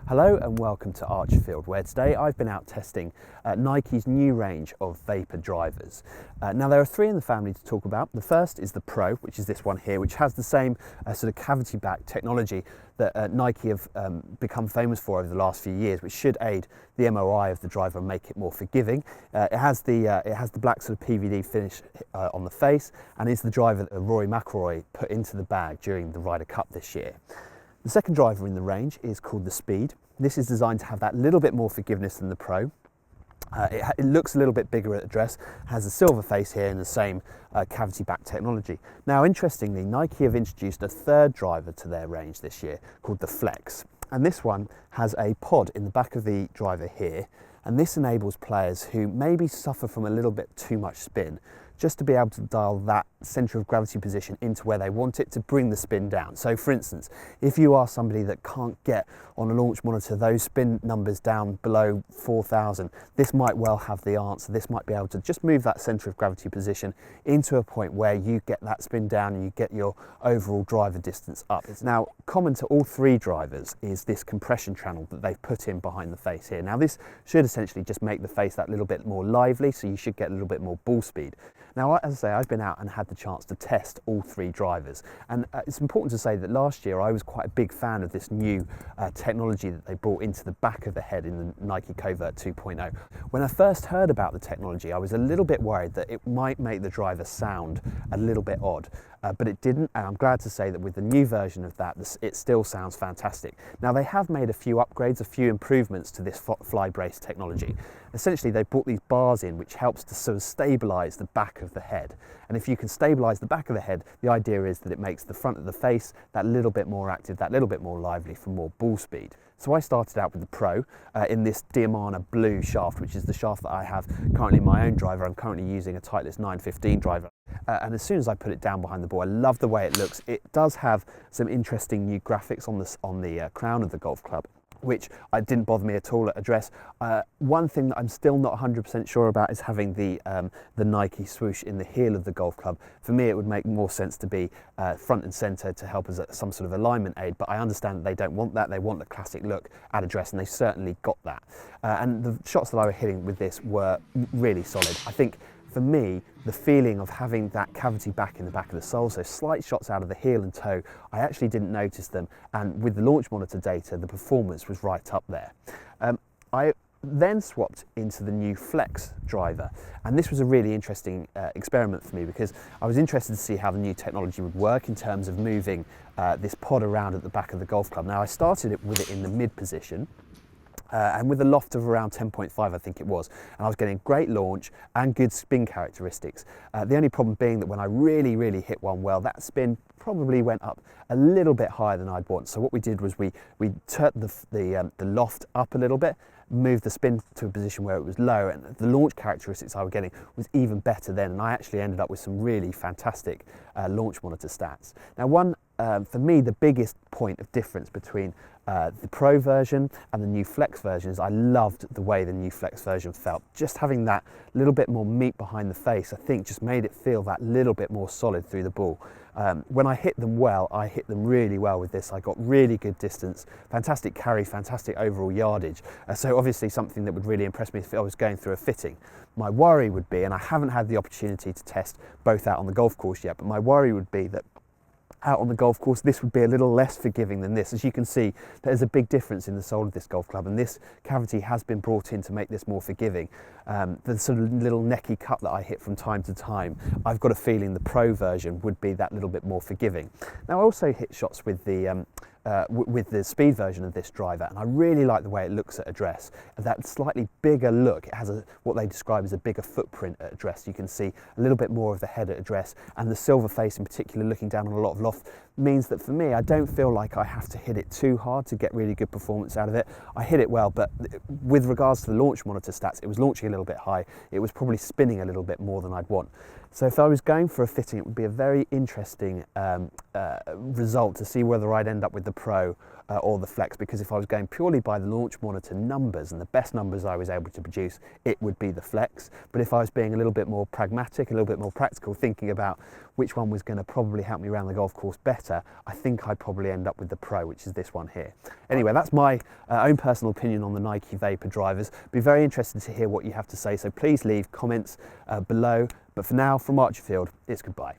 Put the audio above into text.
Hello and welcome to Archerfield, where today I've been out testing Nike's new range of vapor drivers. Now there are three in the family to talk about. The first is the Pro, which is this one here, which has the same sort of cavity back technology that Nike have become famous for over the last few years, which should aid the MOI of the driver and make it more forgiving. It has the black sort of PVD finish on the face, and is the driver that Rory McIlroy put into the bag during the Ryder Cup this year. The second driver in the range is called the Speed. This is designed to have that little bit more forgiveness than the Pro. It looks a little bit bigger at address, has a silver face here and the same cavity back technology. Now interestingly, Nike have introduced a third driver to their range this year called the Flex. And this one has a pod in the back of the driver here, and this enables players who maybe suffer from a little bit too much spin just to be able to dial that centre of gravity position into where they want it to bring the spin down. So for instance, if you are somebody that can't get on a launch monitor those spin numbers down below 4,000, this might well have the answer. This might be able to just move that centre of gravity position into a point where you get that spin down and you get your overall driver distance up. It's now common to all three drivers is this compression channel that they've put in behind the face here. Now this should essentially just make the face that little bit more lively, so you should get a little bit more ball speed. Now, as I say, I've been out and had the chance to test all three drivers, and it's important to say that last year I was quite a big fan of this new technology that they brought into the back of the head in the Nike Covert 2.0. When I first heard about the technology, I was a little bit worried that it might make the driver sound a little bit odd. But it didn't, and I'm glad to say that with the new version of that, it still sounds fantastic. Now they have made a few upgrades, a few improvements to this fly brace technology. Essentially they brought these bars in which helps to sort of stabilise the back of the head. And if you can stabilise the back of the head, the idea is that it makes the front of the face that little bit more active, that little bit more lively for more ball speed. So I started out with the Pro in this Diamana blue shaft, which is the shaft that I have currently in my own driver. I'm currently using a Titleist 915 driver. And as soon as I put it down behind the ball, I love the way it looks. It does have some interesting new graphics on the crown of the golf club, which didn't bother me at all at address. One thing that I'm still not 100% sure about is having the Nike swoosh in the heel of the golf club. For me, it would make more sense to be front and centre to help as some sort of alignment aid, but I understand that they don't want that. They want the classic look at address, and they certainly got that. And the shots that I was hitting with this were really solid. I think for me, the feeling of having that cavity back in the back of the sole, so slight shots out of the heel and toe, I actually didn't notice them, and with the launch monitor data, the performance was right up there. I then swapped into the new Flex driver, and this was a really interesting experiment for me because I was interested to see how the new technology would work in terms of moving this pod around at the back of the golf club. Now I started it with it in the mid position, and with a loft of around 10.5 I think it was, and I was getting great launch and good spin characteristics. The only problem being that when I really hit one well, that spin probably went up a little bit higher than I'd want. So what we did was we turned the loft up a little bit, moved the spin to a position where it was low, and the launch characteristics I was getting was even better then, and I actually ended up with some really fantastic launch monitor stats. Now for me, the biggest point of difference between the Pro version and the new Flex version is I loved the way the new Flex version felt. Just having that little bit more meat behind the face, I think just made it feel that little bit more solid through the ball. When I hit them well, I hit them really well with this. I got really good distance, fantastic carry, fantastic overall yardage. So obviously something that would really impress me if I was going through a fitting. My worry would be, and I haven't had the opportunity to test both out on the golf course yet, but my worry would be that out on the golf course, this would be a little less forgiving than this. As you can see, there's a big difference in the sole of this golf club, and this cavity has been brought in to make this more forgiving. The sort of little necky cut that I hit from time to time, I've got a feeling the Pro version would be that little bit more forgiving. Now I also hit shots with the Speed version of this driver, and I really like the way it looks at address. That slightly bigger look, it has what they describe as a bigger footprint at address. You can see a little bit more of the head at address, and the silver face in particular looking down on a lot of loft means that for me, I don't feel like I have to hit it too hard to get really good performance out of it. I hit it well, but with regards to the launch monitor stats, it was launching a little bit high. It was probably spinning a little bit more than I'd want. So if I was going for a fitting, it would be a very interesting result to see whether I'd end up with the Pro or the Flex, because if I was going purely by the launch monitor numbers and the best numbers I was able to produce, it would be the Flex. But if I was being a little bit more pragmatic, a little bit more practical, thinking about which one was going to probably help me around the golf course better, I think I'd probably end up with the Pro, which is this one here. Anyway, that's my own personal opinion on the Nike Vapor drivers. Be very interested to hear what you have to say, so please leave comments below. But for now, from Archerfield, it's goodbye.